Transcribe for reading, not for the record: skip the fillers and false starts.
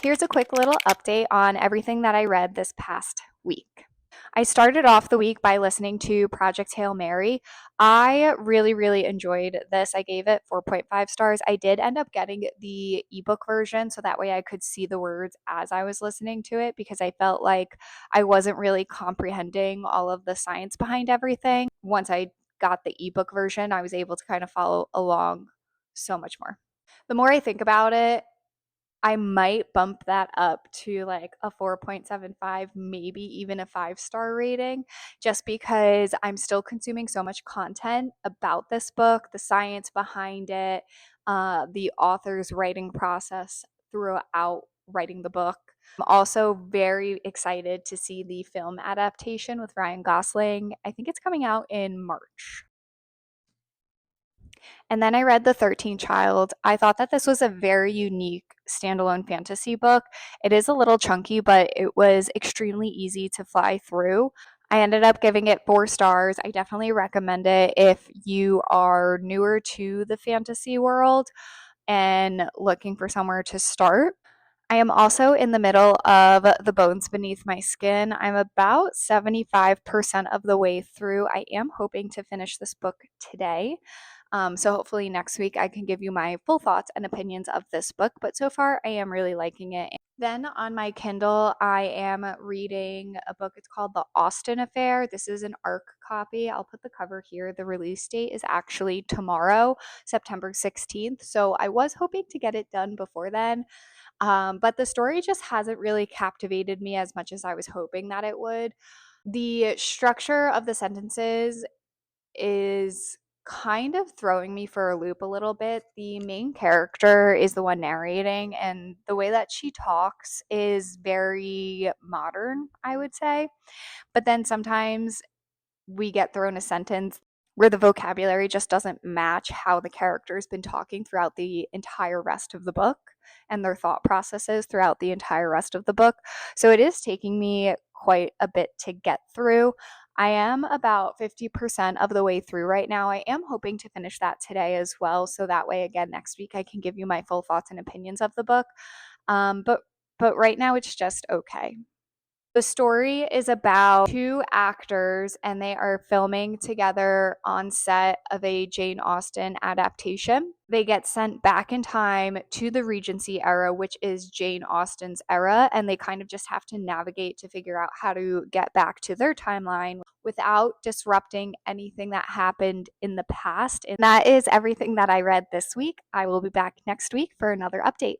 Here's a quick little update on everything that I read this past week. I started off the week by listening to Project Hail Mary. I really, really enjoyed this. I gave it 4.5 stars. I did end up getting the ebook version so that way I could see the words as I was listening to it because I felt like I wasn't really comprehending all of the science behind everything. Once I got the ebook version, I was able to kind of follow along so much more. The more I think about it, I might bump that up to like a 4.75, maybe even a 5-star rating, just because I'm still consuming so much content about this book, the science behind it, the author's writing process throughout writing the book. I'm also very excited to see the film adaptation with Ryan Gosling. I think it's coming out in March. And then I read The 13th Child. I thought that this was a very unique standalone fantasy book. It is a little chunky, but it was extremely easy to fly through. I ended up giving it 4 stars. I definitely recommend it if you are newer to the fantasy world and looking for somewhere to start. I am also in the middle of The Bones Beneath My Skin. I'm about 75% of the way through. I am hoping to finish this book today. So hopefully next week I can give you my full thoughts and opinions of this book. But so far, I am really liking it. Then on my Kindle, I am reading a book. It's called The Austen Affair. This is an ARC copy. I'll put the cover here. The release date is actually tomorrow, September 16th. So I was hoping to get it done before then. But the story just hasn't really captivated me as much as I was hoping that it would. The structure of the sentences is kind of throwing me for a loop a little bit. The main character is the one narrating, and the way that she talks is very modern, I would say. But then sometimes we get thrown a sentence where the vocabulary just doesn't match how the character's been talking throughout the entire rest of the book and their thought processes throughout the entire rest of the book. So it is taking me quite a bit to get through. I am about 50% of the way through right now. I am hoping to finish that today as well. So that way, again, next week I can give you my full thoughts and opinions of the book. But right now it's just okay. The story is about two actors, and they are filming together on set of a Jane Austen adaptation. They get sent back in time to the Regency era, which is Jane Austen's era, and they kind of just have to navigate to figure out how to get back to their timeline without disrupting anything that happened in the past. And that is everything that I read this week. I will be back next week for another update.